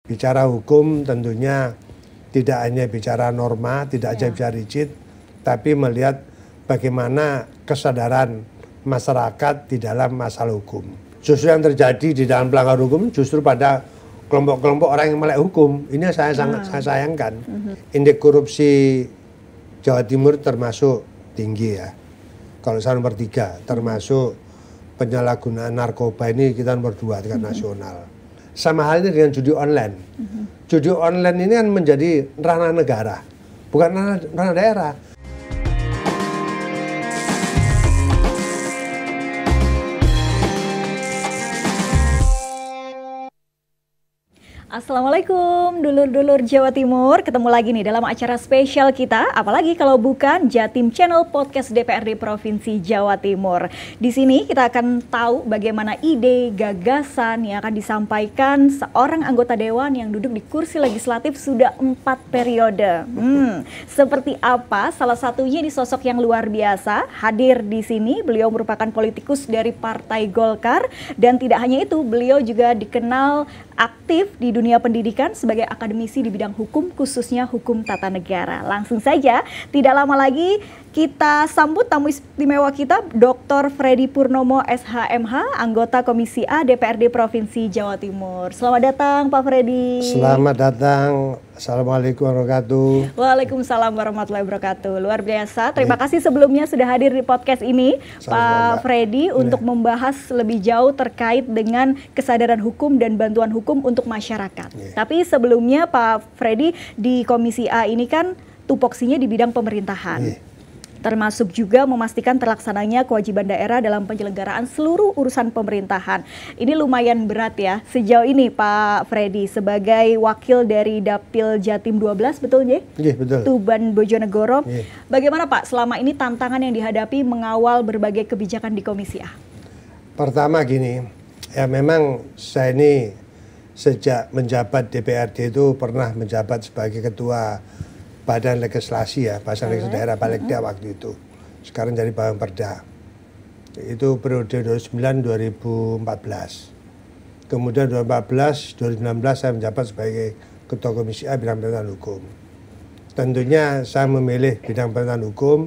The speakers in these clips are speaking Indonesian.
Bicara hukum tentunya tidak hanya bicara norma, tidak hanya bicara rigid, tapi melihat bagaimana kesadaran masyarakat di dalam masalah hukum. Justru yang terjadi di dalam pelanggaran hukum justru pada kelompok-kelompok orang yang melek hukum. Ini saya sangat saya sayangkan. Indeks korupsi Jawa Timur termasuk tinggi ya. Kalau saya nomor 3, termasuk penyalahgunaan narkoba ini kita nomor 2 tingkat nasional. Sama halnya dengan judi online. Judi online ini kan menjadi ranah negara, bukan ranah daerah. Assalamualaikum dulur-dulur Jawa Timur, ketemu lagi nih dalam acara spesial kita, apalagi kalau bukan Jatim Channel Podcast DPRD Provinsi Jawa Timur. Di sini kita akan tahu bagaimana ide, gagasan yang akan disampaikan seorang anggota dewan yang duduk di kursi legislatif sudah 4 periode. Seperti apa? Salah satunya di sosok yang luar biasa hadir di sini. Beliau merupakan politikus dari Partai Golkar dan tidak hanya itu, beliau juga dikenal aktif di dunia pendidikan sebagai akademisi di bidang hukum, khususnya hukum tata negara. Langsung saja, tidak lama lagi kita sambut tamu istimewa kita, Dr. Freddy Purnomo SHMH, anggota Komisi A DPRD Provinsi Jawa Timur. Selamat datang Pak Freddy. Selamat datang. Assalamualaikum warahmatullahi wabarakatuh. Waalaikumsalam warahmatullahi wabarakatuh. Luar biasa. Terima kasih sebelumnya sudah hadir di podcast ini, Pak Freddy, untuk membahas lebih jauh terkait dengan kesadaran hukum dan bantuan hukum untuk masyarakat. Tapi sebelumnya Pak Freddy di Komisi A ini kan tupoksinya di bidang pemerintahan. Termasuk juga memastikan terlaksananya kewajiban daerah dalam penyelenggaraan seluruh urusan pemerintahan. Ini lumayan berat ya sejauh ini Pak Freddy sebagai wakil dari Dapil Jatim 12, betul ya? Iya, betul. Tuban Bojonegoro. Bagaimana Pak selama ini tantangan yang dihadapi mengawal berbagai kebijakan di Komisi A? Pertama gini, ya memang saya ini sejak menjabat DPRD itu pernah menjabat sebagai ketua Badan Legislasi ya, Badan Legislasi Daerah Balegda waktu itu. Sekarang jadi Bapemperda. Itu periode 2009-2014. Kemudian 2014-2019 saya menjabat sebagai Ketua Komisi A bidang pemerintahan hukum. Tentunya saya memilih bidang pemerintahan hukum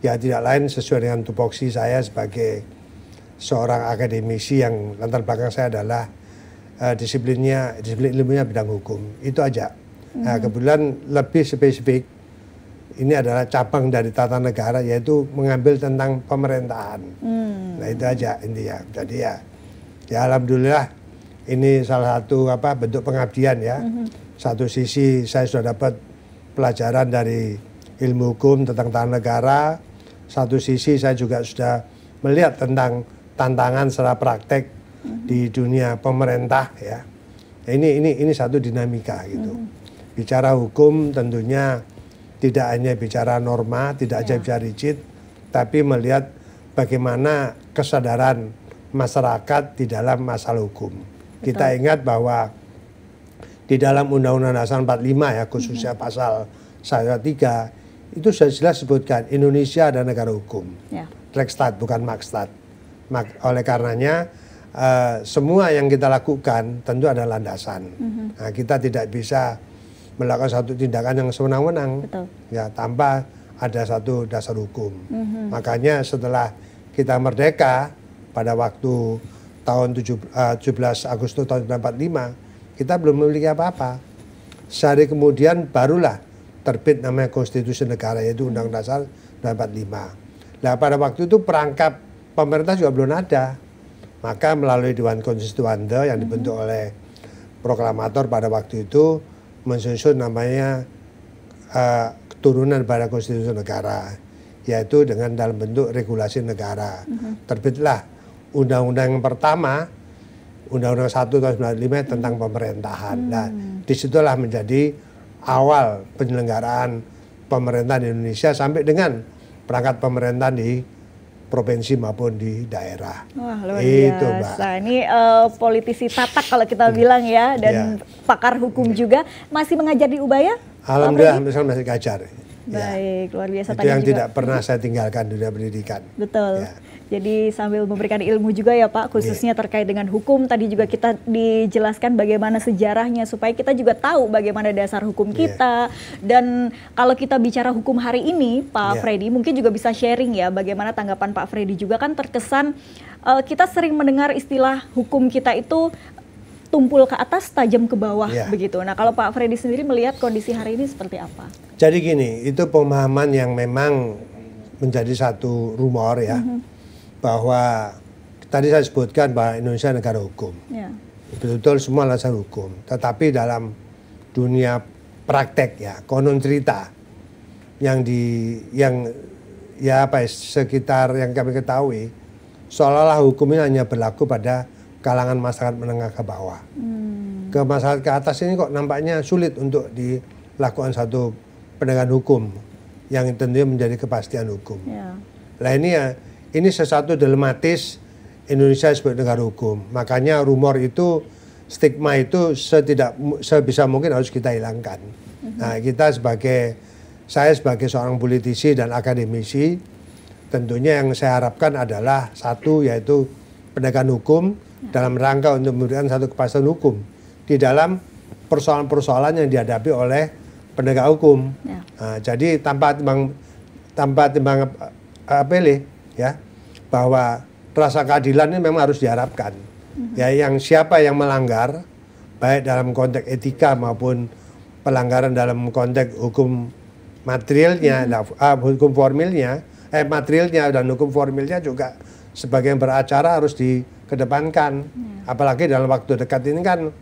ya tidak lain sesuai dengan tupoksi saya sebagai seorang akademisi yang latar belakang saya adalah disiplin ilmunya bidang hukum. Itu aja. Nah, kebetulan lebih spesifik ini adalah cabang dari tata negara, yaitu mengambil tentang pemerintahan. Nah itu aja intinya. Jadi ya alhamdulillah ini salah satu bentuk pengabdian ya. Satu sisi saya sudah dapat pelajaran dari ilmu hukum tentang tata negara. Satu sisi saya juga sudah melihat tentang tantangan secara praktek di dunia pemerintah ya. Ini satu dinamika gitu. Bicara hukum tentunya tidak hanya bicara norma, tidak hanya bicara rigid, tapi melihat bagaimana kesadaran masyarakat di dalam masalah hukum. Kita ingat bahwa di dalam Undang-Undang Dasar 45 ya, khususnya pasal 103, itu sudah jelas disebutkan Indonesia adalah negara hukum. Rechtsstaat bukan Marktstaat. Oleh karenanya semua yang kita lakukan tentu ada landasan. Nah, kita tidak bisa melakukan satu tindakan yang sewenang-wenang ya tanpa ada satu dasar hukum. Makanya setelah kita merdeka pada waktu tahun 17 Agustus tahun 1945 kita belum memiliki apa-apa. Sehari kemudian barulah terbit namanya Konstitusi Negara, yaitu Undang Dasar 1945. Nah pada waktu itu perangkap pemerintah juga belum ada. Maka melalui Dewan Konstituante yang dibentuk oleh proklamator pada waktu itu mensusun namanya keturunan pada Konstitusi Negara, yaitu dengan dalam bentuk regulasi negara. Terbitlah undang-undang yang pertama, Undang-Undang 1 tahun 1995 tentang pemerintahan. Nah, disitulah menjadi awal penyelenggaraan pemerintahan di Indonesia sampai dengan perangkat pemerintahan di provinsi maupun di daerah. Wah, luar biasa. Ini politisi tatak kalau kita bilang ya, dan pakar hukum juga. Masih mengajar di Ubaya? Alhamdulillah masih ngajar. Baik, luar biasa. Itu yang tidak pernah saya tinggalkan di dunia pendidikan. Betul. Jadi sambil memberikan ilmu juga ya Pak, khususnya terkait dengan hukum. Tadi juga kita dijelaskan bagaimana sejarahnya supaya kita juga tahu bagaimana dasar hukum kita. Dan kalau kita bicara hukum hari ini, Pak Freddy, mungkin juga bisa sharing ya bagaimana tanggapan Pak Freddy juga kan terkesan kita sering mendengar istilah hukum kita itu tumpul ke atas, tajam ke bawah begitu. Nah kalau Pak Freddy sendiri melihat kondisi hari ini seperti apa? Jadi gini, itu pemahaman yang memang menjadi satu rumor ya. Bahwa tadi saya sebutkan bahwa Indonesia negara hukum, betul-betul semua alasan hukum. Tetapi dalam dunia praktek ya, konon cerita yang sekitar yang kami ketahui, seolah-olah hukum ini hanya berlaku pada kalangan masyarakat menengah ke bawah. Ke masyarakat ke atas ini kok nampaknya sulit untuk dilakukan satu penegakan hukum yang tentunya menjadi kepastian hukum. Nah ini sesuatu dilematis Indonesia sebagai negara hukum. Makanya rumor itu, stigma itu sebisa mungkin harus kita hilangkan. Nah saya sebagai seorang politisi dan akademisi, tentunya yang saya harapkan adalah satu, yaitu penegakan hukum dalam rangka untuk memberikan satu kepastian hukum di dalam persoalan-persoalan yang dihadapi oleh penegak hukum. Nah, jadi tanpa timbang pilih ya, bahwa rasa keadilan ini memang harus diharapkan. Ya, yang siapa yang melanggar baik dalam konteks etika maupun pelanggaran dalam konteks hukum materialnya, hukum formilnya, materialnya dan hukum formilnya juga sebagai yang beracara harus dikedepankan. Apalagi dalam waktu dekat ini kan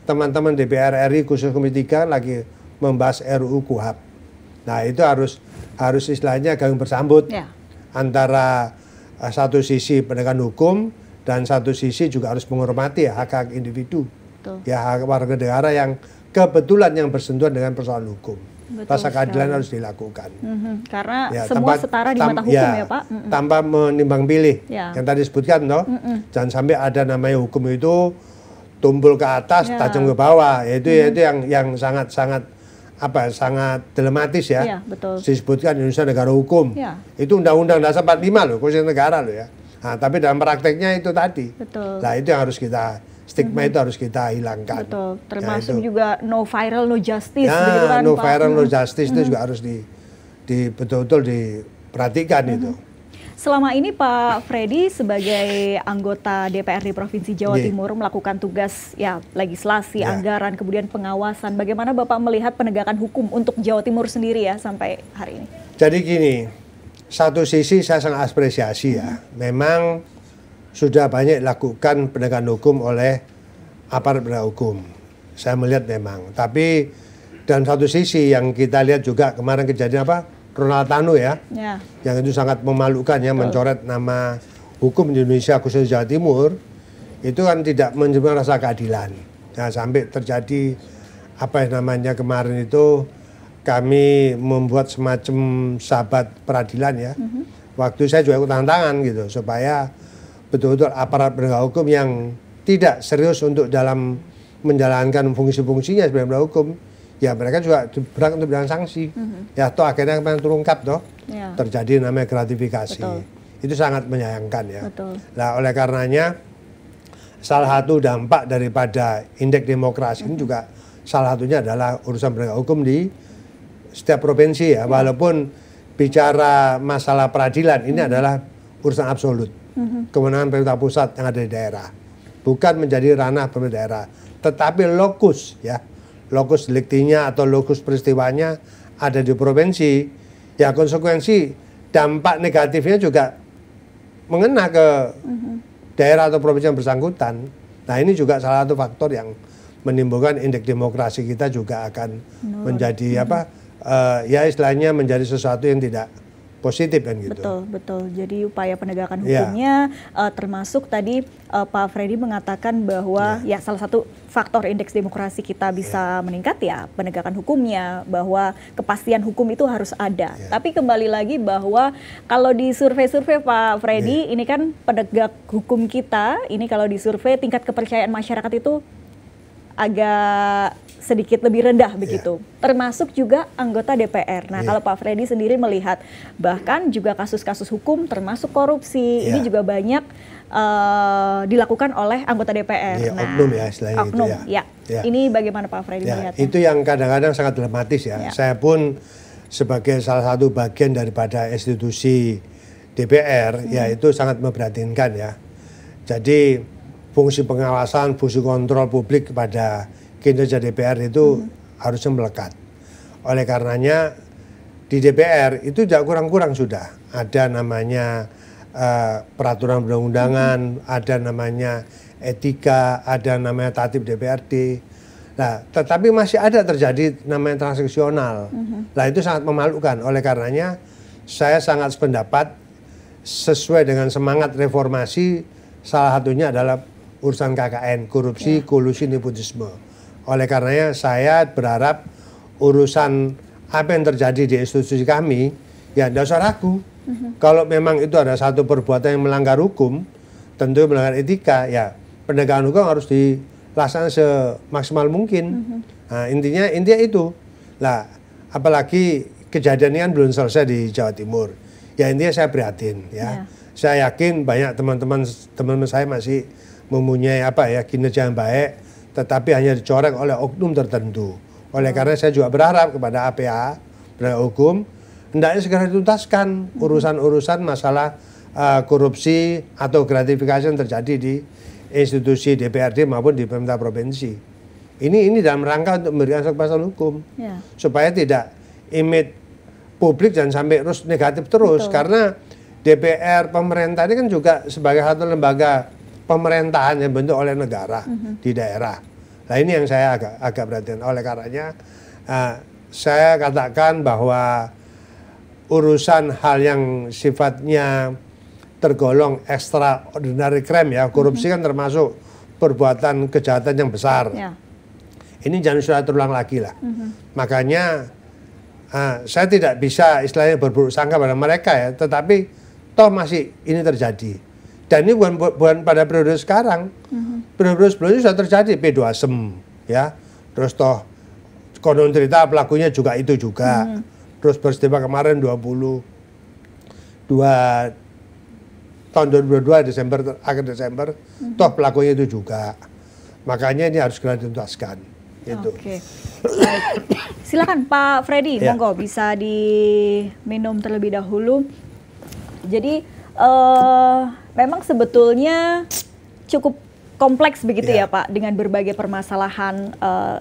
teman-teman DPR RI khusus Komisi 3 lagi membahas RUU KUHP. Nah, itu harus istilahnya gayung bersambut antara satu sisi penegakan hukum dan satu sisi juga harus menghormati hak-hak individu. Ya, hak warga negara yang kebetulan yang bersentuhan dengan persoalan hukum. Rasa keadilan harus dilakukan. Karena semua setara di mata hukum ya Pak. Tanpa menimbang pilih. Yang tadi disebutkan jangan sampai ada namanya hukum itu tumpul ke atas, tajam ke bawah. Yaitu yang sangat dilematis ya. Betul. Disebutkan Indonesia negara hukum. Itu Undang-Undang Dasar 45 loh, Konstitusi negara loh ya. Nah, tapi dalam prakteknya itu tadi. Nah, itu yang harus stigma itu harus kita hilangkan. Betul. Termasuk juga no viral no justice begitu kan, no Pak? viral no justice itu juga harus betul-betul diperhatikan itu. Selama ini Pak Freddy sebagai anggota DPRD Provinsi Jawa Timur melakukan tugas legislasi, anggaran, kemudian pengawasan. Bagaimana Bapak melihat penegakan hukum untuk Jawa Timur sendiri ya sampai hari ini? Jadi gini, satu sisi saya sangat apresiasi ya. Memang sudah banyak dilakukan penegakan hukum oleh aparat penegak hukum. Saya melihat memang. Tapi dan satu sisi yang kita lihat juga kemarin kejadian Ronald Tanu ya, yang itu sangat memalukan ya, mencoret nama hukum di Indonesia khususnya Jawa Timur, itu kan tidak menerima rasa keadilan. Nah, sampai terjadi kemarin itu kami membuat semacam sahabat peradilan ya. Waktu saya juga ikut tangan gitu supaya betul-betul aparat penegak hukum yang tidak serius untuk dalam menjalankan fungsi-fungsinya sebagai penegak hukum, ya mereka juga berhak untuk bidang sanksi. Ya toh akhirnya terungkap terjadi namanya gratifikasi. Itu sangat menyayangkan ya. Nah, oleh karenanya salah satu dampak daripada indeks demokrasi ini juga salah satunya adalah urusan penegak hukum di setiap provinsi ya. Walaupun bicara masalah peradilan ini adalah urusan absolut. Kewenangan pemerintah pusat yang ada di daerah. Bukan menjadi ranah pemerintah daerah, tetapi lokus deliktinya atau lokus peristiwanya ada di provinsi, ya konsekuensi dampak negatifnya juga mengena ke daerah atau provinsi yang bersangkutan. Nah, ini juga salah satu faktor yang menimbulkan indeks demokrasi kita juga akan menjadi ya istilahnya menjadi sesuatu yang tidak positif kan gitu. Betul. Jadi upaya penegakan hukumnya termasuk tadi Pak Freddy mengatakan bahwa ya salah satu faktor indeks demokrasi kita bisa meningkat ya penegakan hukumnya, bahwa kepastian hukum itu harus ada. Tapi kembali lagi bahwa kalau di survei-survei Pak Freddy ini kan penegak hukum kita ini kalau di survei tingkat kepercayaan masyarakat itu agak sedikit lebih rendah begitu, termasuk juga anggota DPR. Nah, kalau Pak Freddy sendiri melihat bahkan juga kasus-kasus hukum termasuk korupsi ini juga banyak dilakukan oleh anggota DPR. Nah, oknum ya istilahnya oknum, gitu ya. Ini bagaimana Pak Freddy melihatnya? Itu yang kadang-kadang sangat dilematis ya. Saya pun sebagai salah satu bagian daripada institusi DPR ya itu sangat memprihatinkan ya. Jadi fungsi pengawasan, fungsi kontrol publik kepada kinerja DPR itu harusnya melekat. Oleh karenanya di DPR itu tidak kurang-kurang sudah ada namanya peraturan perundang-undangan, ada namanya etika, ada namanya tatip DPRD. Nah, tetapi masih ada terjadi namanya transaksional. Nah, itu sangat memalukan. Oleh karenanya saya sangat sependapat sesuai dengan semangat reformasi, salah satunya adalah urusan KKN, korupsi, kolusi, nepotisme. Oleh karenanya saya berharap urusan apa yang terjadi di institusi kami, ya tidak usah ragu. Kalau memang itu ada satu perbuatan yang melanggar hukum, tentu melanggar etika, ya penegakan hukum harus dilaksanakan semaksimal mungkin. Nah, intinya itu. Lah, apalagi kejadian ini kan belum selesai di Jawa Timur. Ya intinya saya prihatin ya. Saya yakin banyak teman-teman saya masih mempunyai kinerja yang baik, tetapi hanya dicoreng oleh oknum tertentu. Oleh karena saya juga berharap kepada APA, penegak hukum, hendaknya segera dituntaskan urusan-urusan masalah korupsi atau gratifikasi yang terjadi di institusi DPRD maupun di pemerintah provinsi. Ini dalam rangka untuk memberikan kepastian hukum, supaya tidak image publik jangan sampai terus negatif terus. Karena DPR pemerintah ini kan juga sebagai satu lembaga pemerintahan yang dibentuk oleh negara di daerah. Nah ini yang saya agak perhatian. Oleh karenanya saya katakan bahwa urusan hal yang sifatnya tergolong extraordinary crime ya, korupsi kan termasuk perbuatan kejahatan yang besar. Ini jangan sudah terulang lagi lah. Makanya saya tidak bisa istilahnya berburuk sangka pada mereka ya, tetapi toh masih ini terjadi. Dan ini bukan pada periode sekarang. Periode sebelumnya sudah terjadi P2SEM ya. Terus toh konon cerita pelakunya juga itu juga. Terus peristiwa kemarin 2022 Desember, akhir Desember, toh pelakunya itu juga. Makanya ini harus segera dituntaskan. Gitu. Oke. Baik. Silakan Pak Freddy, monggo bisa diminum terlebih dahulu. Jadi memang sebetulnya cukup kompleks begitu ya Pak, dengan berbagai permasalahan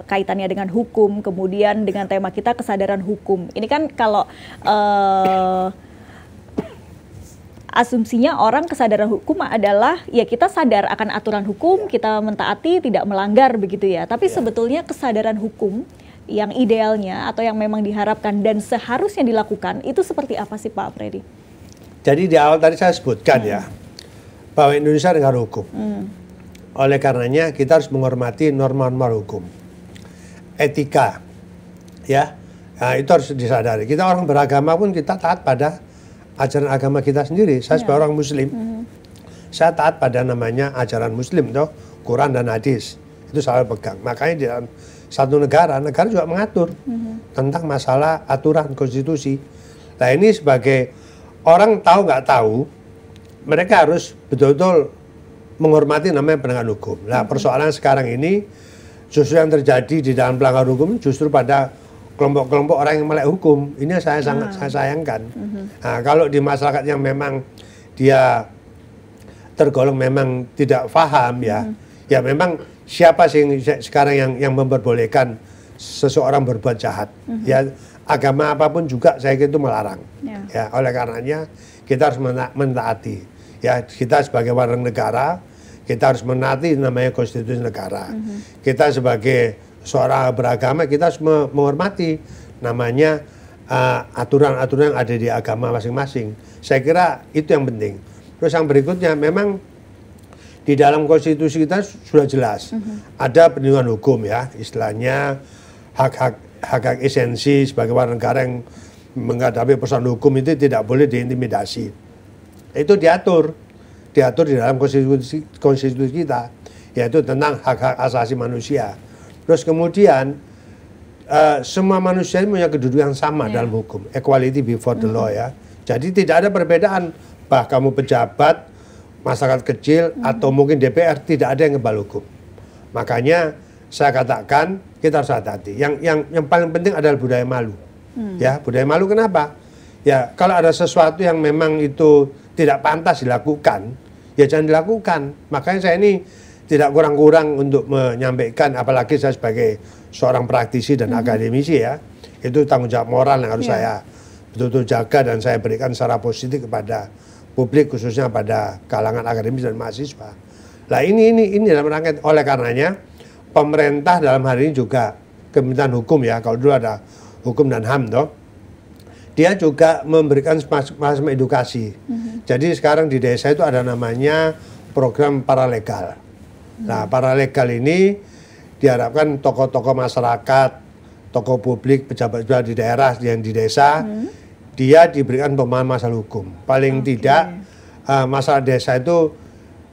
kaitannya dengan hukum, kemudian dengan tema kita kesadaran hukum. Ini kan kalau asumsinya orang kesadaran hukum adalah ya kita sadar akan aturan hukum, kita mentaati, tidak melanggar begitu ya. Tapi sebetulnya kesadaran hukum yang idealnya atau yang memang diharapkan dan seharusnya dilakukan itu seperti apa sih Pak Freddy? Jadi di awal tadi saya sebutkan ya bahwa Indonesia negara hukum. Oleh karenanya kita harus menghormati norma-norma hukum, etika, ya. Nah, itu harus disadari. Kita orang beragama pun kita taat pada ajaran agama kita sendiri. Saya sebagai orang Muslim, saya taat pada namanya ajaran Muslim, toh Quran dan hadis itu selalu pegang. Makanya di dalam satu negara juga mengatur tentang masalah aturan konstitusi. Nah ini sebagai orang tahu nggak tahu, mereka harus betul-betul menghormati namanya penegakan hukum. Nah persoalan sekarang ini justru yang terjadi di dalam pelanggaran hukum justru pada kelompok-kelompok orang yang melek hukum. Ini saya sangat sayangkan. Nah, kalau di masyarakat yang memang dia tergolong memang tidak paham ya memang siapa sih sekarang yang memperbolehkan seseorang berbuat jahat? Ya agama apapun juga saya kira itu melarang. Ya oleh karenanya kita harus mentaati. Ya kita sebagai warga negara kita harus menaati namanya konstitusi negara. Kita sebagai seorang beragama kita harus menghormati namanya aturan-aturan yang ada di agama masing-masing. Saya kira itu yang penting. Terus yang berikutnya memang di dalam konstitusi kita sudah jelas ada perlindungan hukum ya, istilahnya hak-hak esensi sebagai warga negara yang menghadapi persoalan hukum itu tidak boleh diintimidasi. Itu diatur di dalam konstitusi kita, yaitu tentang hak-hak asasi manusia. Terus kemudian semua manusia ini punya kedudukan yang sama dalam hukum, equality before the law ya. Jadi tidak ada perbedaan, bah kamu pejabat, masyarakat kecil atau mungkin DPR, tidak ada yang kebal hukum. Makanya saya katakan kita harus hati-hati. Yang paling penting adalah budaya malu. Ya, budaya malu kenapa? Ya, kalau ada sesuatu yang memang itu tidak pantas dilakukan, ya jangan dilakukan. Makanya saya ini tidak kurang-kurang untuk menyampaikan, apalagi saya sebagai seorang praktisi dan akademisi ya, itu tanggung jawab moral yang harus saya betul-betul jaga dan saya berikan secara positif kepada publik, khususnya pada kalangan akademis dan mahasiswa. Nah ini dalam rangka, oleh karenanya pemerintah dalam hari ini juga Kementerian Hukum ya, kalau dulu ada Hukum dan HAM toh, dia juga memberikan semacam edukasi. Jadi sekarang di desa itu ada namanya program paralegal. Nah paralegal ini diharapkan tokoh-tokoh masyarakat, tokoh publik, pejabat-pejabat di daerah yang di desa, dia diberikan pemahaman masalah hukum. Paling tidak masalah desa itu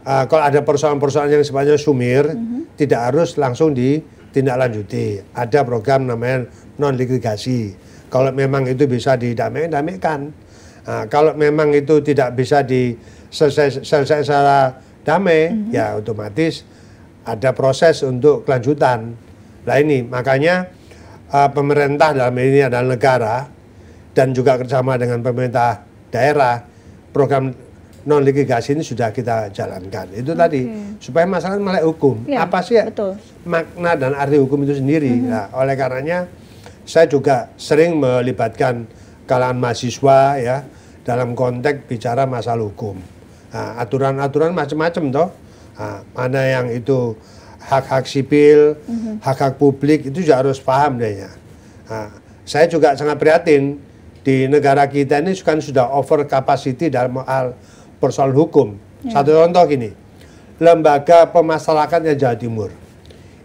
kalau ada persoalan-persoalan yang sifatnya sumir, tidak harus langsung ditindaklanjuti. Ada program namanya non-litigasi. Kalau memang itu bisa didamaikan. Kalau memang itu tidak bisa diselesaikan secara damai, ya otomatis ada proses untuk kelanjutan. Nah ini makanya pemerintah dalam ini adalah negara dan juga kerjasama dengan pemerintah daerah, program non litigasi ini sudah kita jalankan. Itu tadi supaya masyarakat melek hukum. Ya, apa sih makna dan arti hukum itu sendiri? Nah, oleh karenanya saya juga sering melibatkan kalangan mahasiswa ya dalam konteks bicara masalah hukum. Nah, aturan-aturan macam-macam toh. Nah, mana yang itu hak-hak sipil, hak-hak publik itu juga harus paham deh ya. Nah, saya juga sangat prihatin di negara kita ini kan sudah over capacity dalam hal persoalan hukum. Satu contoh gini, lembaga pemasyarakatan Jawa Timur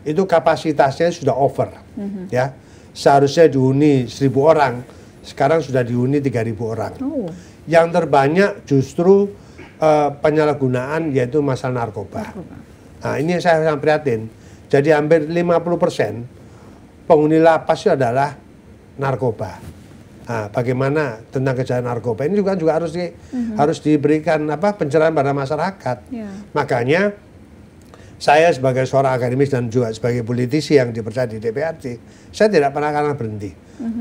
itu kapasitasnya sudah over, ya. Seharusnya dihuni 1.000 orang, sekarang sudah dihuni 3.000 orang. Yang terbanyak justru penyalahgunaan yaitu masalah narkoba. Nah ini saya sangat prihatin. Jadi hampir 50% penghuni lapas itu adalah narkoba. Nah, bagaimana tentang kejahatan narkoba ini juga harus diberikan pencerahan pada masyarakat. Makanya saya sebagai seorang akademis dan juga sebagai politisi yang dipercaya di DPRD, saya tidak pernah berhenti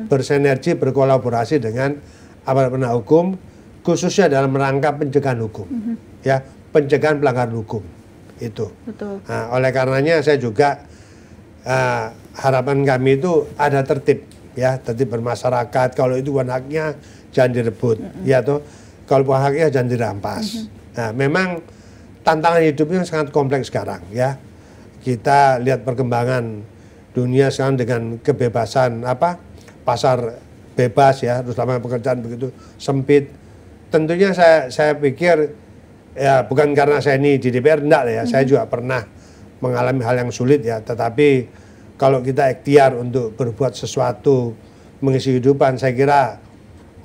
bersinergi, berkolaborasi dengan aparat penegak hukum, khususnya dalam rangka pencegahan hukum, ya pencegahan pelanggaran hukum itu. Nah, oleh karenanya saya juga harapan kami itu ada tertib. Ya, tertib bermasyarakat. Kalau itu bukan haknya jangan direbut, ya toh. Kalau bukan haknya jangan dirampas. Nah, memang tantangan hidupnya sangat kompleks sekarang, ya. Kita lihat perkembangan dunia sekarang dengan kebebasan pasar bebas ya, terus lapangan pekerjaan begitu sempit. Tentunya saya pikir ya bukan karena saya ini di DPR enggak ya, saya juga pernah mengalami hal yang sulit ya, tetapi kalau kita ikhtiar untuk berbuat sesuatu mengisi kehidupan, saya kira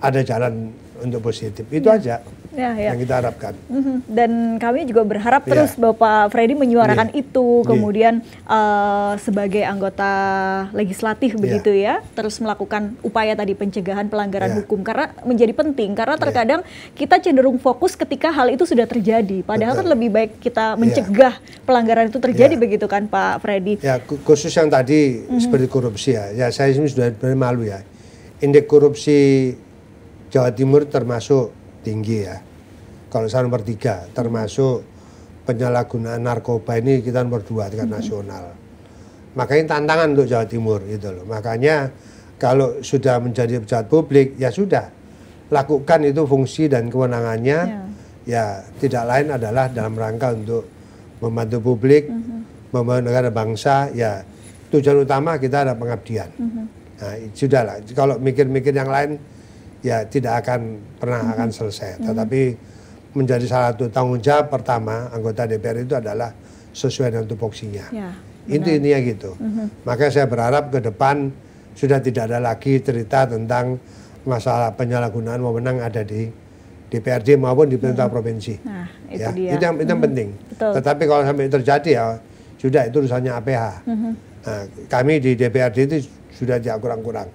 ada jalan untuk positif. Itu aja yang kita harapkan. Dan kami juga berharap terus Bapak Freddy menyuarakan itu, kemudian sebagai anggota legislatif begitu ya, terus melakukan upaya tadi pencegahan pelanggaran hukum, karena menjadi penting, karena terkadang kita cenderung fokus ketika hal itu sudah terjadi, padahal kan lebih baik kita mencegah pelanggaran itu terjadi begitu kan Pak Freddy. Ya, khusus yang tadi seperti korupsi ya saya ini sudah malu ya, indeks korupsi Jawa Timur termasuk tinggi ya. Kalau saya nomor 3, termasuk penyalahgunaan narkoba ini kita nomor 2 tingkat nasional. Makanya tantangan untuk Jawa Timur gitu loh. Makanya kalau sudah menjadi pejabat publik ya sudah lakukan itu fungsi dan kewenangannya. Ya tidak lain adalah dalam rangka untuk membantu publik, membantu negara bangsa. Ya tujuan utama kita ada pengabdian. Nah sudahlah. Kalau mikir-mikir yang lain ya tidak akan pernah akan selesai. Tetapi menjadi salah satu tanggung jawab pertama anggota DPR itu adalah sesuai dengan tupoksinya. Itu intinya gitu. Makanya saya berharap ke depan sudah tidak ada lagi cerita tentang masalah penyalahgunaan wewenang ada di DPRD maupun di pemerintah provinsi. Nah, itu yang penting. Tetapi kalau sampai terjadi ya sudah itu urusannya APH. Nah, kami di DPRD itu sudah tidak kurang-kurang.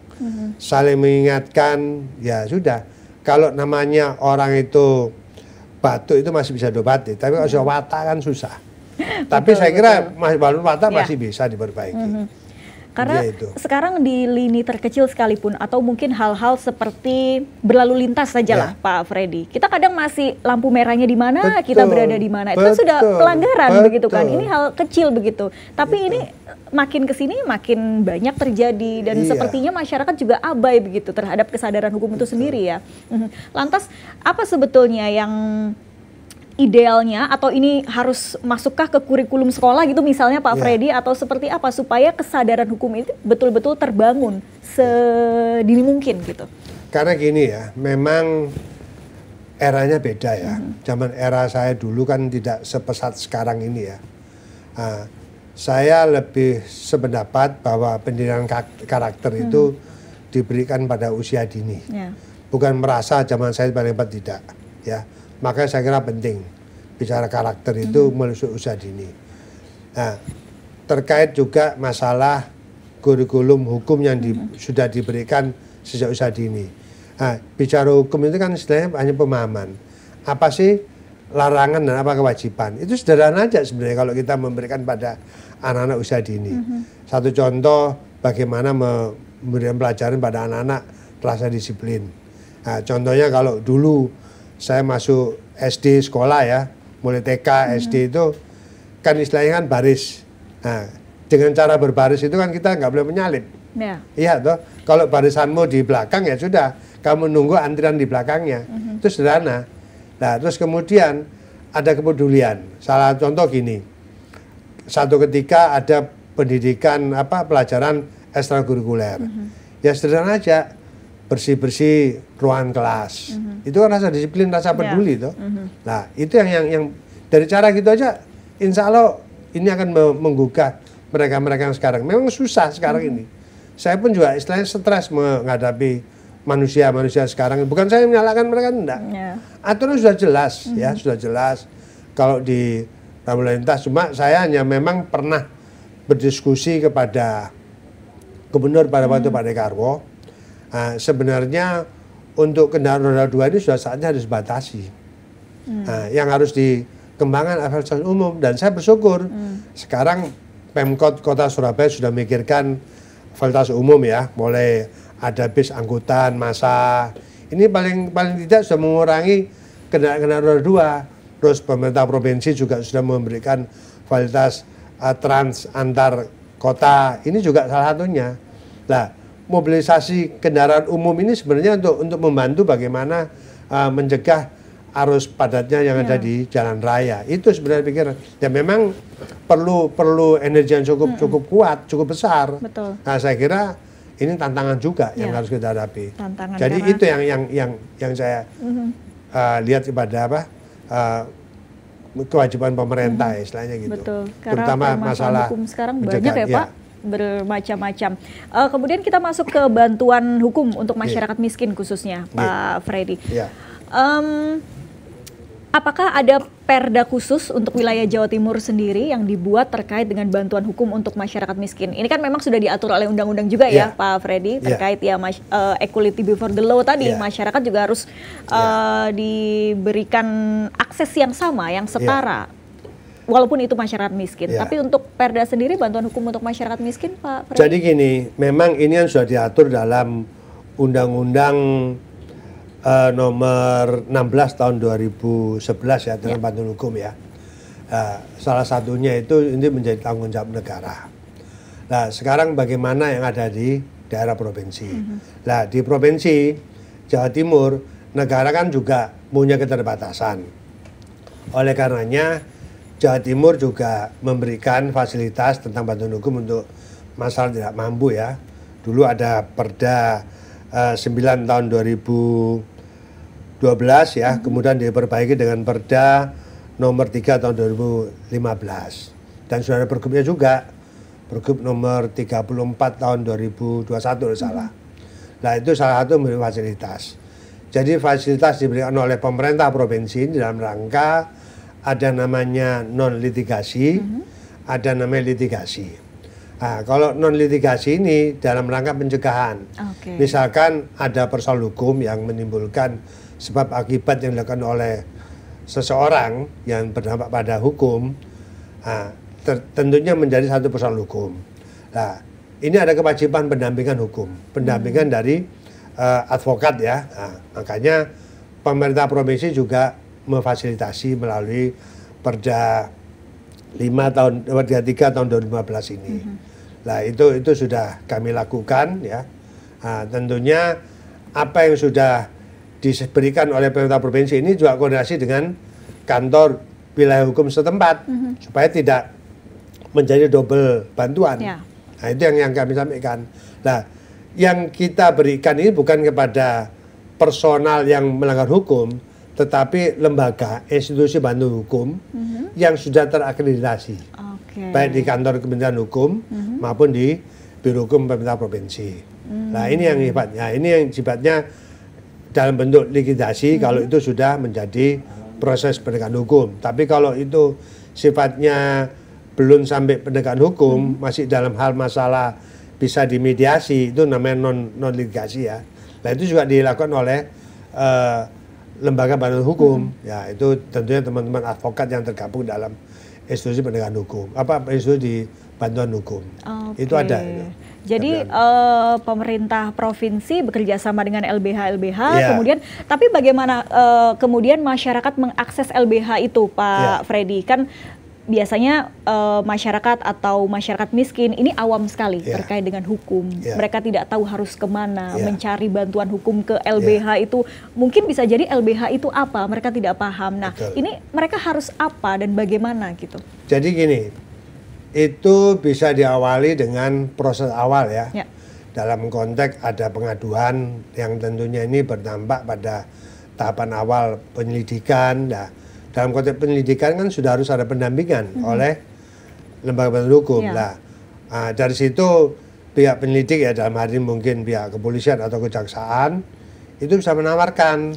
Saling mengingatkan, ya sudah. Kalau namanya orang itu batuk itu masih bisa diobati, tapi kalau sudah watak kan susah. Tapi saya kira walaupun watak masih bisa diperbaiki. Karena sekarang di lini terkecil sekalipun atau mungkin hal-hal seperti berlalu lintas sajalah Pak Freddy. Kita kadang masih lampu merahnya di mana, kita berada di mana. Itu kan sudah pelanggaran begitu kan. Ini hal kecil begitu. Tapi ini makin kesini makin banyak terjadi dan sepertinya masyarakat juga abai begitu terhadap kesadaran hukum itu sendiri ya. Lantas apa sebetulnya yang idealnya atau ini harus masukkah ke kurikulum sekolah gitu misalnya Pak Freddy atau seperti apa supaya kesadaran hukum itu betul-betul terbangun sedini mungkin gitu? Karena gini ya, memang eranya beda ya. Zaman era saya dulu kan tidak sepesat sekarang ini ya. Saya lebih sependapat bahwa pendidikan karakter itu diberikan pada usia dini. Bukan merasa zaman saya paling hebat, tidak ya. Makanya saya kira penting bicara karakter itu melalui usia dini. Nah, terkait juga masalah kurikulum hukum yang sudah diberikan sejak usia dini. Nah, bicara hukum itu kan istilahnya hanya pemahaman. Apa sih larangan dan apa kewajiban? Itu sederhana aja sebenarnya kalau kita memberikan pada anak-anak usia dini. Satu contoh bagaimana memberikan pelajaran pada anak-anak rasa disiplin. Nah, contohnya kalau dulu saya masuk SD sekolah ya, mulai TK, SD itu kan istilahnya kan baris. Nah, dengan cara berbaris itu kan kita nggak boleh menyalip. Iya toh, kalau barisanmu di belakang ya sudah, kamu nunggu antrian di belakangnya. Itu sederhana. Nah, terus kemudian ada kepedulian. Salah contoh gini, satu ketika ada pendidikan pelajaran ekstrakurikuler. Ya sederhana aja, bersih-bersih ruangan kelas. Itu kan rasa disiplin, rasa peduli toh. Nah, itu yang dari cara gitu aja insya Allah ini akan menggugah mereka-mereka yang sekarang. Memang susah sekarang ini. Saya pun juga istilahnya stres menghadapi manusia-manusia sekarang. Bukan saya menyalahkan mereka, enggak. Aturan sudah jelas ya, sudah jelas kalau di lalu lintas. Cuma saya hanya memang pernah berdiskusi kepada gubernur pada waktu Pak Dekarwo. Nah, sebenarnya untuk kendaraan roda 2 ini sudah saatnya harus dibatasi. Nah, yang harus dikembangkan fasilitas umum, dan saya bersyukur sekarang Pemkot Kota Surabaya sudah memikirkan fasilitas umum ya, mulai ada bis angkutan massa. Ini paling tidak sudah mengurangi kendaraan roda 2. Terus pemerintah provinsi juga sudah memberikan fasilitas trans antar kota. Ini juga salah satunya. Nah, mobilisasi kendaraan umum ini sebenarnya untuk membantu bagaimana mencegah arus padatnya yang ada di jalan raya. Itu sebenarnya pikiran. Ya memang perlu energi yang cukup kuat, cukup besar. Betul. Nah, saya kira ini tantangan juga yang harus kita hadapi. Tantangan. Jadi itu yang saya lihat kepada kewajiban pemerintah istilahnya gitu. Betul. Terutama masalah hukum sekarang banyak ya Pak. Bermacam-macam. Kemudian kita masuk ke bantuan hukum untuk masyarakat miskin khususnya, Pak Freddy. Apakah ada perda khusus untuk wilayah Jawa Timur sendiri yang dibuat terkait dengan bantuan hukum untuk masyarakat miskin? Ini kan memang sudah diatur oleh undang-undang juga ya, Pak Freddy, terkait equality before the law tadi. Masyarakat juga harus diberikan akses yang sama, yang setara. Walaupun itu masyarakat miskin, tapi untuk perda sendiri bantuan hukum untuk masyarakat miskin, Pak Freddy? Jadi gini, memang ini yang sudah diatur dalam Undang-Undang nomor 16 tahun 2011 ya, tentang bantuan hukum ya. Salah satunya itu ini menjadi tanggung jawab negara. Nah, sekarang bagaimana yang ada di daerah provinsi? Nah, di provinsi Jawa Timur, negara kan juga punya keterbatasan. Oleh karenanya, Jawa Timur juga memberikan fasilitas tentang bantuan hukum untuk masalah tidak mampu ya. Dulu ada Perda 9 tahun 2012 ya, kemudian diperbaiki dengan Perda nomor 3 tahun 2015. Dan sudah ada pergubnya juga, Pergub nomor 34 tahun 2021 kalau salah. Nah, itu salah satu memberi fasilitas. Jadi fasilitas diberikan oleh pemerintah provinsi dalam rangka ada namanya non litigasi, ada namanya litigasi. Nah, kalau non litigasi ini dalam rangka pencegahan. Misalkan ada persoalan hukum yang menimbulkan sebab akibat yang dilakukan oleh seseorang yang berdampak pada hukum, tentunya menjadi satu persoalan hukum. Nah, ini ada kewajiban pendampingan hukum, pendampingan dari advokat ya. Nah, makanya pemerintah provinsi juga memfasilitasi melalui Perda 33 tahun 2015 ini. Nah, itu sudah kami lakukan ya. Nah, tentunya apa yang sudah diberikan oleh pemerintah provinsi ini juga koordinasi dengan kantor wilayah hukum setempat supaya tidak menjadi double bantuan. Nah, itu yang kami sampaikan. Nah, yang kita berikan ini bukan kepada personal yang melanggar hukum, tetapi lembaga, institusi bantu hukum yang sudah terakreditasi, baik di kantor Kementerian Hukum maupun di Biro Hukum Pemerintah Provinsi. Nah, ini yang sifatnya dalam bentuk likuidasi kalau itu sudah menjadi proses penegakan hukum. Tapi kalau itu sifatnya belum sampai penegakan hukum, masih dalam hal masalah bisa dimediasi, itu namanya non litigasi ya. Nah, itu juga dilakukan oleh lembaga bantuan hukum. Ya, itu tentunya teman-teman advokat yang tergabung dalam institusi penegakan hukum, institusi bantuan hukum. Itu ada. Jadi pemerintah provinsi bekerja sama dengan LBH, kemudian tapi bagaimana kemudian masyarakat mengakses LBH itu, Pak Freddy? Kan biasanya masyarakat atau masyarakat miskin ini awam sekali terkait dengan hukum. Mereka tidak tahu harus kemana mencari bantuan hukum ke LBH itu. Mungkin bisa jadi LBH itu apa, mereka tidak paham. Nah, ini mereka harus apa dan bagaimana gitu? Jadi gini, itu bisa diawali dengan proses awal ya. Dalam konteks ada pengaduan yang tentunya ini berdampak pada tahapan awal penyelidikan. Nah, dalam konteks penyelidikan kan sudah harus ada pendampingan oleh lembaga bantuan hukum. Nah, dari situ pihak penyelidik ya dalam hal ini mungkin pihak kepolisian atau kejaksaan itu bisa menawarkan.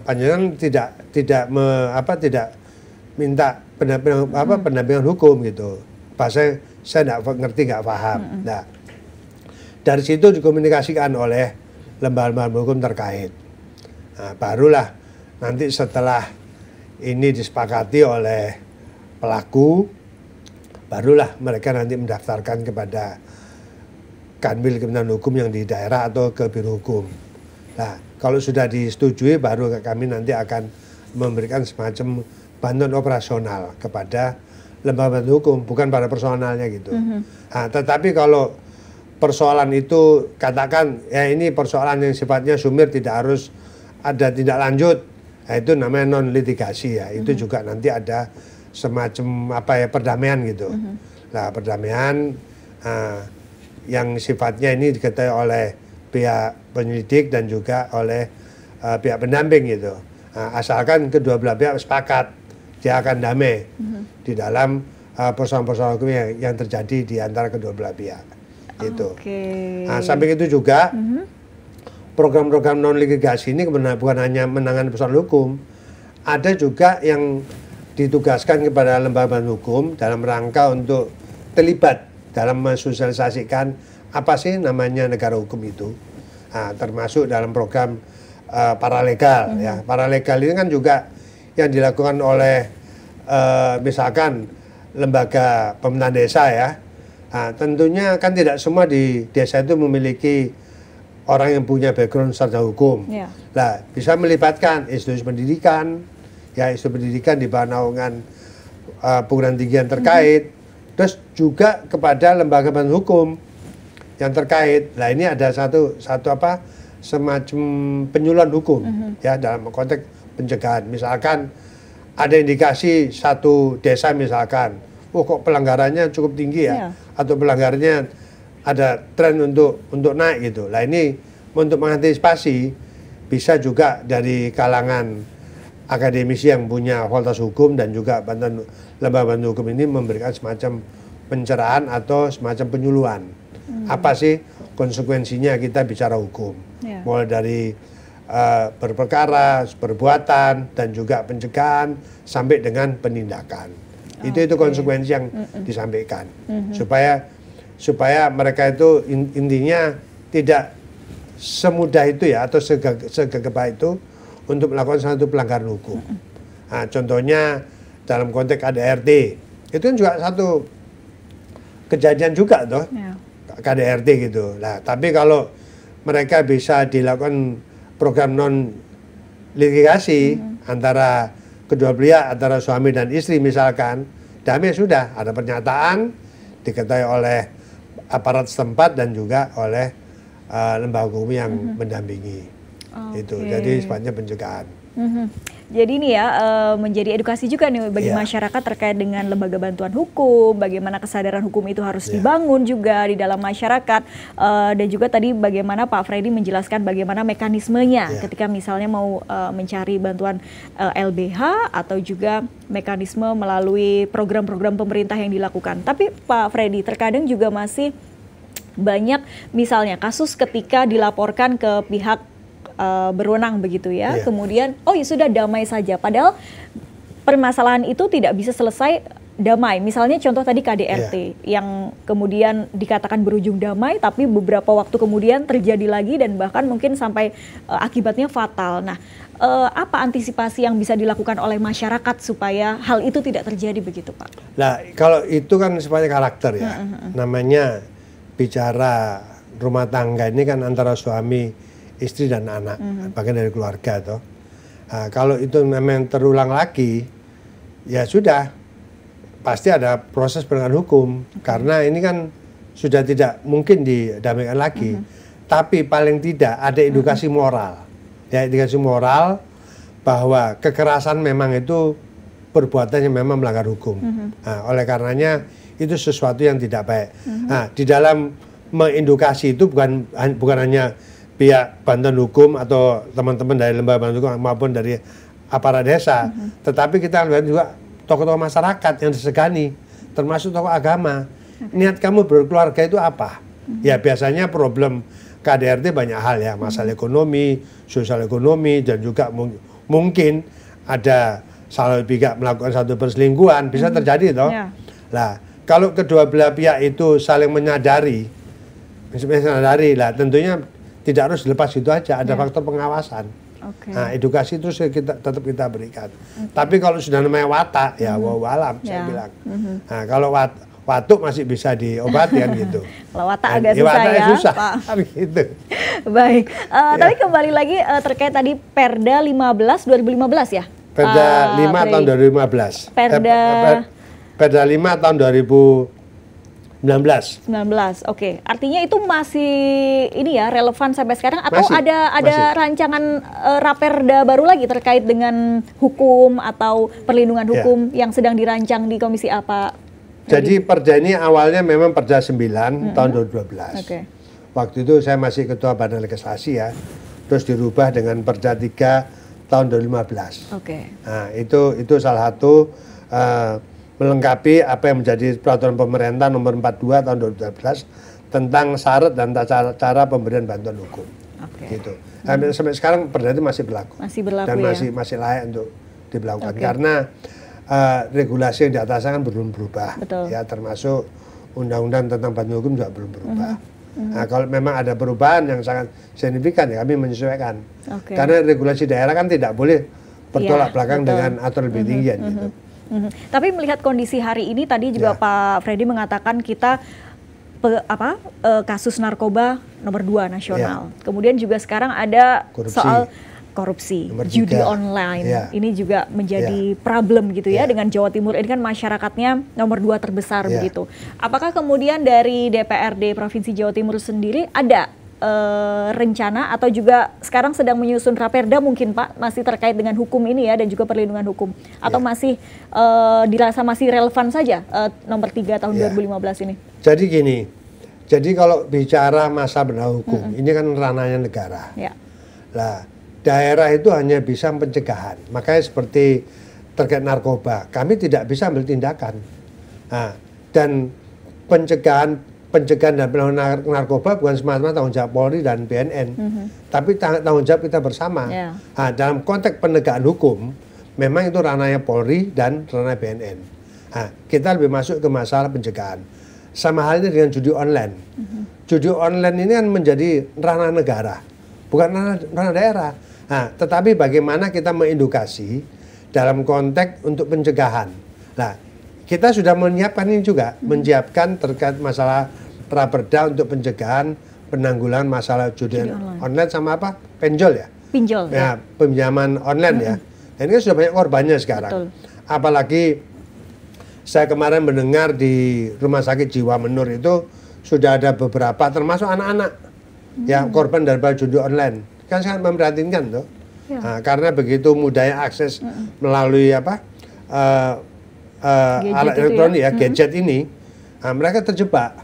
Panjenengan tidak minta pendampingan hukum gitu. Bahasa saya nggak ngerti, nggak paham. Nah, dari situ dikomunikasikan oleh lembaga-lembaga hukum terkait. Nah, barulah nanti setelah ini disepakati oleh pelaku, barulah mereka nanti mendaftarkan kepada Kanwil Kementerian Hukum yang di daerah atau ke Biro Hukum. Nah, kalau sudah disetujui, baru kami nanti akan memberikan semacam bantuan operasional kepada lembaga bantuan hukum, bukan pada personalnya gitu. Nah, tetapi kalau persoalan itu katakan ya ini persoalan yang sifatnya sumir, tidak harus ada tindak lanjut. Nah, itu namanya non litigasi ya. Itu juga nanti ada semacam perdamaian gitu. Nah, perdamaian yang sifatnya ini diketahui oleh pihak penyelidik dan juga oleh pihak pendamping gitu. Nah, asalkan kedua belah pihak sepakat dia akan damai di dalam persoalan-persoalan hukum yang terjadi di antara kedua belah pihak. Gitu. Nah, samping itu juga program-program non litigasi ini bukan hanya menangani persoalan hukum, ada juga yang ditugaskan kepada lembaga bantuan hukum dalam rangka untuk terlibat dalam mensosialisasikan apa sih namanya negara hukum itu. Nah, termasuk dalam program paralegal ya. Paralegal ini kan juga yang dilakukan oleh misalkan lembaga pemerintahan desa ya. Nah, tentunya kan tidak semua di desa itu memiliki orang yang punya background sarjana hukum. Nah, bisa melibatkan institusi pendidikan, ya institusi pendidikan di bawah naungan perguruan tinggi yang terkait, terus juga kepada lembaga bantuan hukum yang terkait. Nah, ini ada satu semacam penyuluhan hukum ya dalam konteks pencegahan. Misalkan ada indikasi satu desa misalkan, kok pelanggarannya cukup tinggi ya, atau pelanggarannya ada tren untuk naik gitu. Nah, ini untuk mengantisipasi bisa juga dari kalangan akademisi yang punya fakultas hukum dan juga lembaga bantuan hukum ini memberikan semacam pencerahan atau semacam penyuluhan. Apa sih konsekuensinya kita bicara hukum? Mulai dari berperkara, perbuatan dan juga pencegahan sampai dengan penindakan. Itu konsekuensi yang disampaikan supaya supaya mereka itu intinya tidak semudah itu ya atau segegabah itu untuk melakukan satu pelanggaran hukum. Nah, contohnya dalam konteks KDRT itu kan juga satu kejadian juga toh, KDRT gitu. Nah, tapi kalau mereka bisa dilakukan program non litigasi antara kedua belia, antara suami dan istri misalkan, damai sudah, ada pernyataan diketahui oleh aparat setempat dan juga oleh lembaga hukum yang mendampingi. Itu jadi sifatnya pencegahan. Jadi ini ya menjadi edukasi juga nih bagi masyarakat terkait dengan lembaga bantuan hukum, bagaimana kesadaran hukum itu harus dibangun juga di dalam masyarakat, dan juga tadi bagaimana Pak Freddy menjelaskan bagaimana mekanismenya ketika misalnya mau mencari bantuan LBH atau juga mekanisme melalui program-program pemerintah yang dilakukan. Tapi Pak Freddy, terkadang juga masih banyak misalnya kasus ketika dilaporkan ke pihak berwenang begitu ya, kemudian oh ya sudah damai saja, padahal permasalahan itu tidak bisa selesai damai. Misalnya contoh tadi KDRT yang kemudian dikatakan berujung damai, tapi beberapa waktu kemudian terjadi lagi dan bahkan mungkin sampai akibatnya fatal. Nah, apa antisipasi yang bisa dilakukan oleh masyarakat supaya hal itu tidak terjadi begitu Pak? Nah, kalau itu kan sifatnya karakter ya, namanya bicara rumah tangga ini kan antara suami, istri dan anak, bagian dari keluarga toh. Nah, kalau itu memang terulang lagi, ya sudah pasti ada proses penegakan hukum karena ini kan sudah tidak mungkin didamaikan lagi. Tapi paling tidak ada edukasi moral, ya edukasi moral bahwa kekerasan memang itu perbuatan yang memang melanggar hukum. Nah, oleh karenanya itu sesuatu yang tidak baik. Nah, di dalam mengedukasi itu bukan hanya pihak bantuan hukum atau teman-teman dari lembaga bantuan hukum maupun dari aparat desa, tetapi kita lihat juga tokoh-tokoh masyarakat yang disegani, termasuk tokoh agama. Niat kamu berkeluarga itu apa? Ya biasanya problem KDRT banyak hal ya, masalah ekonomi, sosial ekonomi, dan juga mungkin ada salah pihak melakukan satu perselingkuhan, bisa terjadi toh. Nah, kalau kedua belah pihak itu saling menyadari lah tentunya tidak harus dilepas itu aja, ada faktor pengawasan. Nah, edukasi itu tetap kita berikan. Tapi kalau sudah namanya watak, ya wawalam saya bilang. Nah, kalau watuk masih bisa diobati kan gitu. Kalau watak agak susah ya, susah, Pak. Gitu. Baik, tapi kembali lagi terkait tadi Perda 15 2015 ya? Perda 5 tahun 2015. Perda 5 tahun 2019. Oke. Artinya itu masih ini ya relevan sampai sekarang atau masih. ada rancangan raperda baru lagi terkait dengan hukum atau perlindungan hukum yang sedang dirancang di Komisi apa? Jadi perda ini awalnya memang Perda 9 tahun 2012. Waktu itu saya masih ketua Badan Legislasi ya. Terus dirubah dengan Perda 3 tahun 2015. Nah, itu salah satu melengkapi apa yang menjadi peraturan pemerintah nomor 42 tahun 2012 tentang syarat dan tata cara pemberian bantuan hukum. Gitu. Sampai sekarang perda itu masih berlaku. Dan masih layak untuk diberlakukan karena regulasi yang di atasnya kan belum berubah. Ya, termasuk undang-undang tentang bantuan hukum juga belum berubah. Nah, kalau memang ada perubahan yang sangat signifikan ya kami menyesuaikan. Karena regulasi daerah kan tidak boleh bertolak belakang dengan aturan lebih tinggi gitu. Tapi melihat kondisi hari ini tadi juga Pak Freddy mengatakan kita kasus narkoba nomor 2 nasional. Kemudian juga sekarang ada soal korupsi, judi online. Ini juga menjadi problem gitu ya dengan Jawa Timur ini kan masyarakatnya nomor 2 terbesar begitu. Apakah kemudian dari DPRD Provinsi Jawa Timur sendiri ada rencana atau juga sekarang sedang menyusun raperda mungkin Pak masih terkait dengan hukum ini ya dan juga perlindungan hukum atau masih dirasa masih relevan saja nomor 3 tahun 2015 ini? Jadi gini, jadi kalau bicara masa berlaku hukum ini kan ranahnya negara. Lah daerah itu hanya bisa pencegahan, makanya seperti terkait narkoba kami tidak bisa ambil tindakan. Nah, dan pencegahan dan penanganan narkoba bukan semata-mata tanggung jawab Polri dan BNN, tapi tanggung jawab kita bersama. Nah, dalam konteks penegakan hukum, memang itu ranahnya Polri dan ranah BNN. Nah, kita lebih masuk ke masalah pencegahan. sama halnya dengan judi online. Judi online ini kan menjadi ranah negara, bukan ranah daerah. Nah, tetapi bagaimana kita mengedukasi dalam konteks untuk pencegahan. Nah, kita sudah menyiapkan ini juga, menyiapkan terkait masalah Raperda untuk pencegahan penanggulangan masalah judi online sama apa? Pinjol ya? Pinjol. Ya, pinjaman online ya. Dan ini sudah banyak korbannya sekarang. Betul. Apalagi saya kemarin mendengar di Rumah Sakit Jiwa Menur itu sudah ada beberapa termasuk anak-anak yang korban daripada judi online. Kan sangat memprihatinkan tuh. Ya. Nah, karena begitu mudahnya akses melalui apa? Alat elektronik ya, gadget ini, nah, mereka terjebak.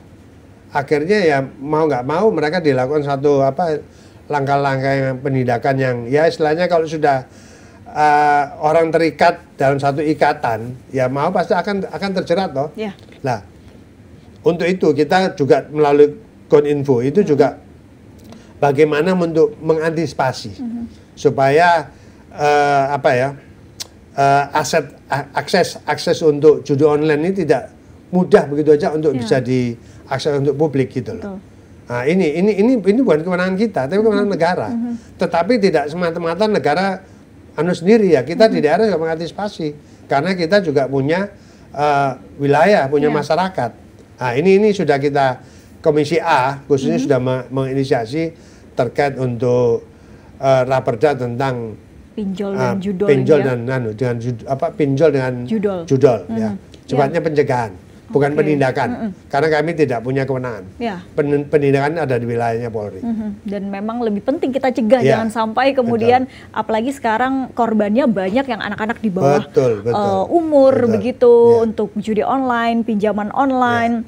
Akhirnya ya mau nggak mau mereka dilakukan satu apa langkah-langkah penindakan yang ya istilahnya kalau sudah orang terikat dalam satu ikatan ya mau pasti akan terjerat toh. Yeah. Nah, untuk itu kita juga melalui Koninfo itu juga bagaimana untuk mengantisipasi supaya apa ya akses untuk judi online ini tidak mudah begitu aja untuk bisa diakses untuk publik gitu loh. Nah, ini bukan kewenangan kita, tapi kewenangan negara. Tetapi tidak semata-mata negara sendiri ya, kita di daerah juga mengantisipasi karena kita juga punya wilayah, punya masyarakat. Nah, ini sudah kita Komisi A khususnya sudah menginisiasi terkait untuk Raperda tentang pinjol dan judol. Pinjol dan pinjol dengan judol ya. Sifatnya pencegahan, bukan penindakan. Karena kami tidak punya kewenangan. Penindakan ada di wilayahnya Polri. Dan memang lebih penting kita cegah, jangan sampai kemudian apalagi sekarang korbannya banyak yang anak-anak di bawah umur begitu untuk judi online, pinjaman online.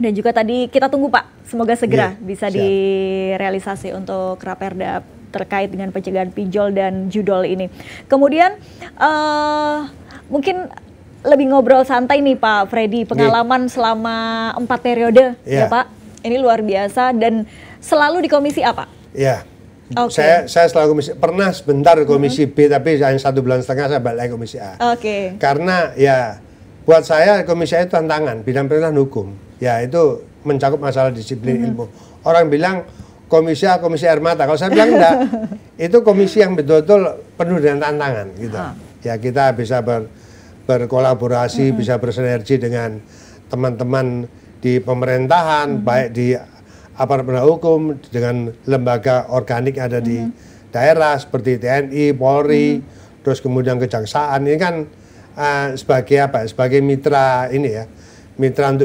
Dan juga tadi kita tunggu Pak, semoga segera bisa direalisasi untuk Raperda terkait dengan pencegahan pinjol dan judol ini. Kemudian mungkin lebih ngobrol santai nih Pak Freddy, pengalaman selama 4 periode ya Pak, ini luar biasa dan selalu di komisi A Pak? Iya, saya selalu komisi, pernah sebentar di komisi B tapi hanya 1,5 bulan saya balik lagi komisi A. Karena ya buat saya komisi A itu tantangan, bidang pengetahuan hukum, ya itu mencakup masalah disiplin ilmu. Orang bilang komisi A, komisi air mata. Kalau saya bilang enggak, itu komisi yang betul-betul penuh dengan tantangan gitu. Ya kita bisa berkolaborasi, bisa bersinergi dengan teman-teman di pemerintahan, baik di aparat penegak hukum, dengan lembaga organik yang ada di daerah seperti TNI, Polri, terus kemudian Kejaksaan. Ini kan sebagai apa? Sebagai mitra ini ya, mitra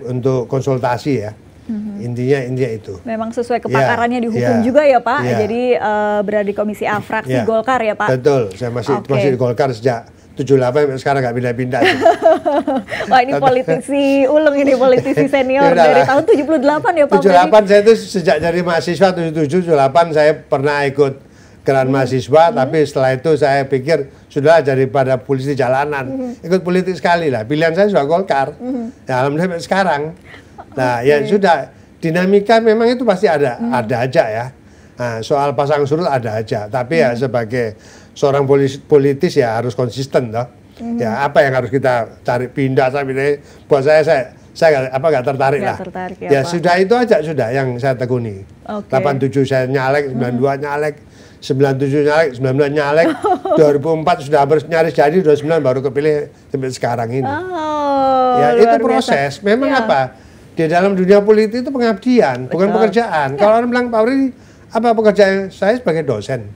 untuk konsultasi ya. Intinya itu. Memang sesuai kepakarannya di hukum juga ya Pak. Jadi berada di komisi A fraksi Golkar ya Pak. Betul. Saya masih di Golkar sejak 78 sekarang nggak pindah-pindah. Wah ini politisi ulung ini, politisi senior dari tahun 78 ya Pak. 78 saya itu sejak dari mahasiswa 77 78 saya pernah ikut gerakan mahasiswa, tapi setelah itu saya pikir sudah daripada politisi jalanan, ikut politik sekali lah. Pilihan saya sudah Golkar. Ya alhamdulillah sekarang. Nah ya sudah, dinamika memang itu pasti ada aja ya. Nah, soal pasang surut ada aja, tapi ya sebagai seorang politis ya harus konsisten toh. Ya apa yang harus kita cari pindah sampai buat saya nggak tertarik lah. Ya sudah itu aja sudah yang saya tekuni. 87 saya nyalek, 92 nyalek, 97 nyalek, 99 nyalek, 2004 sudah harus nyaris jadi, 29 baru kepilih sampai sekarang ini. Ya itu proses. Memang apa? Di dalam dunia politik itu pengabdian, bukan pekerjaan. Kalau orang bilang Pak Freddy, apa pekerjaan saya sebagai dosen?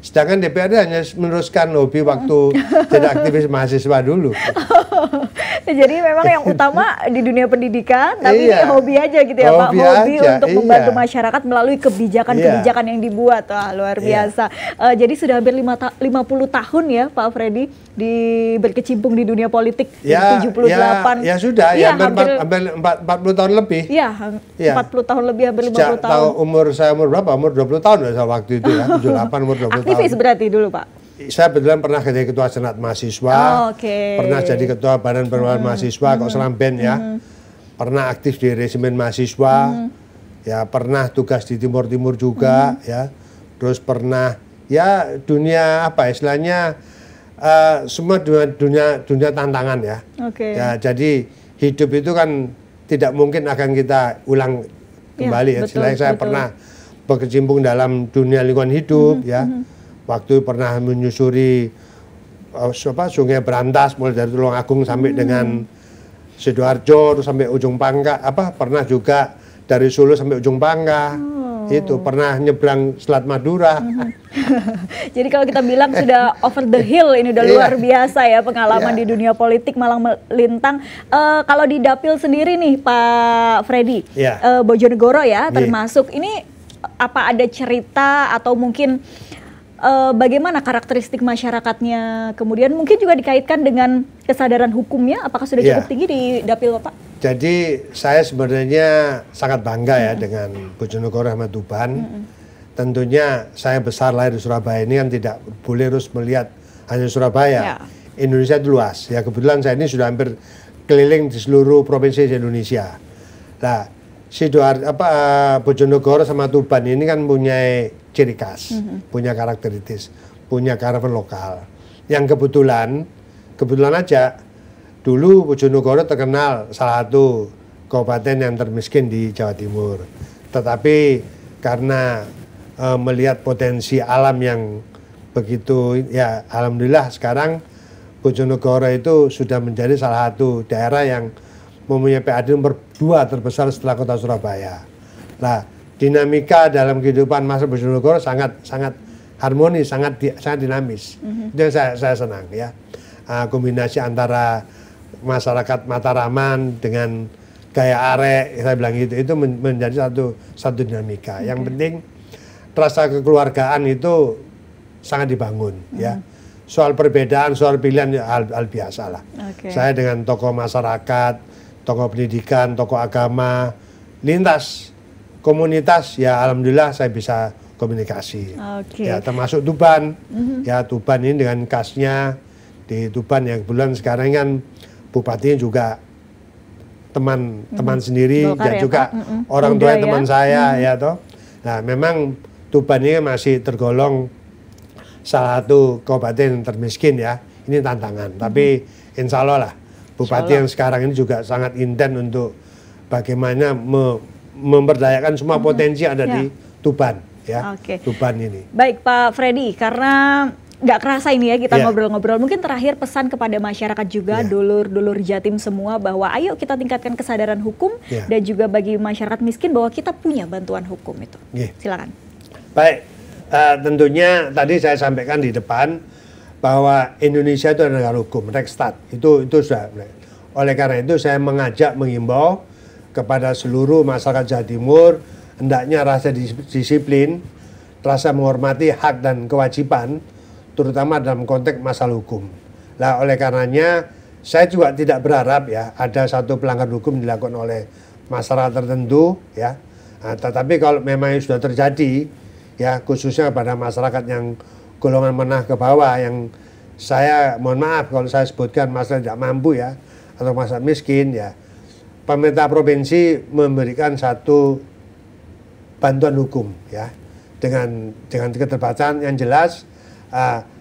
Sedangkan DPRD hanya meneruskan hobi waktu jadi aktivis mahasiswa dulu. Jadi memang yang utama di dunia pendidikan, tapi ini hobi aja gitu ya Pak, hobi untuk membantu masyarakat melalui kebijakan-kebijakan yang dibuat. Wah luar biasa. Jadi sudah hampir 50 tahun ya Pak Freddy berkecimpung di dunia politik. 78. Ya sudah, ya hampir 40 tahun lebih. Iya, 40 tahun lebih, hampir 50 tahun. Saya umur berapa? Umur 20 tahun ya waktu itu ya, 78 umur 20 tahun. Aktivis berarti dulu Pak? Saya betulan pernah jadi ketua senat mahasiswa, pernah jadi ketua badan perwakilan mahasiswa, kok Seramben ya, pernah aktif di resimen mahasiswa, ya pernah tugas di Timur Timur juga, ya, terus pernah ya dunia apa istilahnya semua dunia tantangan ya, ya jadi hidup itu kan tidak mungkin akan kita ulang kembali. Ya, Selain saya pernah berkecimpung dalam dunia lingkungan hidup, ya. Waktu pernah menyusuri Sungai Berantas mulai dari Tulungagung sampai dengan Sidoarjo, terus sampai ujung Pangka, pernah juga dari Solo sampai ujung Pangka. Itu pernah nyebrang Selat Madura. Jadi kalau kita bilang sudah over the hill, ini udah luar biasa ya pengalaman di dunia politik malang melintang. Kalau di Dapil sendiri nih Pak Freddy, Bojonegoro ya termasuk, ini apa ada cerita atau mungkin bagaimana karakteristik masyarakatnya, kemudian mungkin juga dikaitkan dengan kesadaran hukumnya, apakah sudah cukup tinggi di Dapil Bapak? Jadi saya sebenarnya sangat bangga ya dengan Bojonegoro sama Tuban. Tentunya saya besar lahir di Surabaya ini kan tidak boleh terus melihat hanya Surabaya. Indonesia itu luas. Ya kebetulan saya ini sudah hampir keliling di seluruh provinsi di Indonesia. Nah, Bojonegoro sama Tuban ini kan punya ciri khas, punya karakteristik, punya kearifan lokal. Yang kebetulan aja dulu Bojonegoro terkenal salah satu kabupaten yang termiskin di Jawa Timur. Tetapi karena melihat potensi alam yang begitu, ya alhamdulillah sekarang Bojonegoro itu sudah menjadi salah satu daerah yang mempunyai PAD nomor 2 terbesar setelah kota Surabaya. Nah, dinamika dalam kehidupan masyarakat Bojonegoro sangat harmonis, sangat dinamis. Itu yang saya senang ya. Kombinasi antara masyarakat Mataraman dengan gaya arek, saya bilang itu menjadi satu dinamika. Yang penting rasa kekeluargaan itu sangat dibangun ya. Soal perbedaan, soal pilihan hal biasa lah. Saya dengan tokoh masyarakat, tokoh pendidikan, tokoh agama, lintas komunitas, ya alhamdulillah saya bisa komunikasi. Ya termasuk Tuban. Ya Tuban ini dengan khasnya di Tuban yang kebetulan sekarang kan bupatinya juga teman sendiri dan juga orang tua teman saya ya toh. Nah memang Tuban ini masih tergolong salah satu kabupaten termiskin ya. Ini tantangan. Tapi insya Allah lah bupati yang sekarang ini juga sangat intens untuk bagaimana memberdayakan semua potensi yang ada di Tuban ya. Tuban ini. Baik Pak Freddy, karena nggak kerasa ini ya kita ngobrol-ngobrol. Mungkin terakhir pesan kepada masyarakat juga, dulur-dulur Jatim semua, bahwa ayo kita tingkatkan kesadaran hukum dan juga bagi masyarakat miskin bahwa kita punya bantuan hukum itu. Silakan. Baik, tentunya tadi saya sampaikan di depan bahwa Indonesia itu adalah negara hukum, Rechtsstaat. Itu sudah. Oleh karena itu saya mengajak, mengimbau kepada seluruh masyarakat Jawa Timur hendaknya rasa disiplin, rasa menghormati hak dan kewajiban, terutama dalam konteks masalah hukum. Nah, oleh karenanya saya juga tidak berharap ya ada satu pelanggaran hukum dilakukan oleh masyarakat tertentu ya. Nah, tetapi kalau memang sudah terjadi ya, khususnya pada masyarakat yang golongan menengah ke bawah, yang saya mohon maaf kalau saya sebutkan masalah tidak mampu ya, atau masyarakat miskin ya, pemerintah provinsi memberikan satu bantuan hukum ya, dengan keterbatasan yang jelas.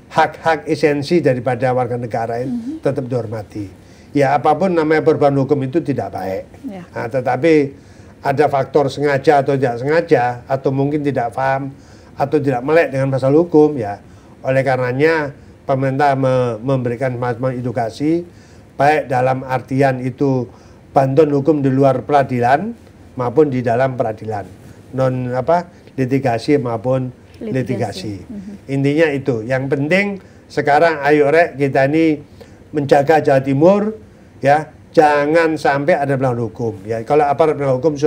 Hak-hak esensi daripada warga negara itu tetap dihormati. Ya apapun namanya perubahan hukum itu tidak baik. Nah, tetapi ada faktor sengaja atau tidak sengaja, atau mungkin tidak paham atau tidak melek dengan masalah hukum ya. Oleh karenanya pemerintah memberikan semacam edukasi, baik dalam artian itu bantuan hukum di luar peradilan maupun di dalam peradilan, litigasi maupun litigasi. Intinya itu. Yang penting sekarang ayo rek kita ini menjaga Jawa Timur ya, jangan sampai ada pelanggaran hukum ya. Kalau aparat penegak hukum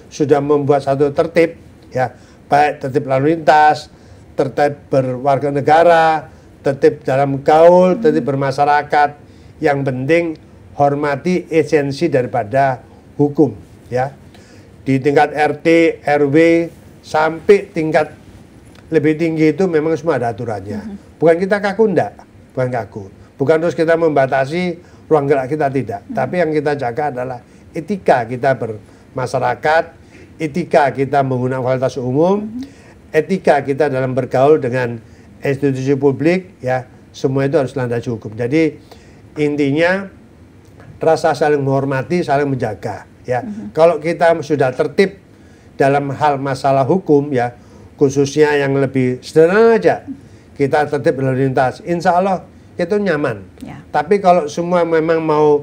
sudah membuat satu tertib ya, baik tertib lalu lintas, tertib berwarga negara, tertib dalam gaul, tertib bermasyarakat, yang penting hormati esensi daripada hukum ya. Di tingkat RT, RW sampai tingkat lebih tinggi itu memang semua ada aturannya. Bukan kita kaku, enggak. Bukan kaku. Bukan terus kita membatasi ruang gerak kita, tidak. Tapi yang kita jaga adalah etika kita bermasyarakat, etika kita menggunakan fasilitas umum, etika kita dalam bergaul dengan institusi publik, ya. Semua itu harus landasi hukum. Jadi intinya rasa saling menghormati, saling menjaga, ya. Kalau kita sudah tertib dalam hal masalah hukum ya, khususnya yang lebih sederhana aja, kita tertib berlalu lintas, insya Allah itu nyaman. Ya. Tapi kalau semua memang mau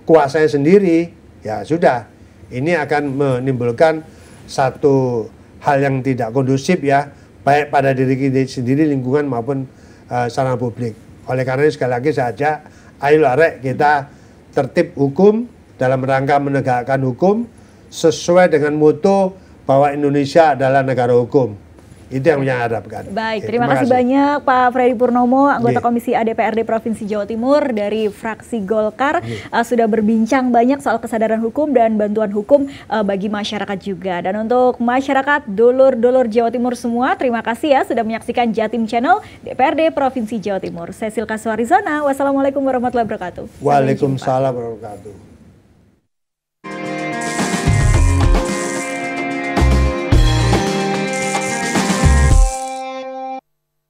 kuasanya sendiri, ya sudah, ini akan menimbulkan satu hal yang tidak kondusif ya, baik pada diri kita sendiri, lingkungan maupun sarana publik. Oleh karena itu sekali lagi saja, ayo arek kita tertib hukum dalam rangka menegakkan hukum sesuai dengan mutu bahwa Indonesia adalah negara hukum. Itu yang saya harapkan. Baik, terima kasih banyak Pak Freddy Purnomo, anggota Komisi A DPRD Provinsi Jawa Timur dari fraksi Golkar, sudah berbincang banyak soal kesadaran hukum dan bantuan hukum bagi masyarakat juga. Dan untuk masyarakat dulur-dulur Jawa Timur semua, terima kasih ya sudah menyaksikan Jatim Channel DPRD Provinsi Jawa Timur. Saya Silka Suarizona, wassalamualaikum warahmatullahi wabarakatuh. Waalaikumsalam warahmatullahi wabarakatuh.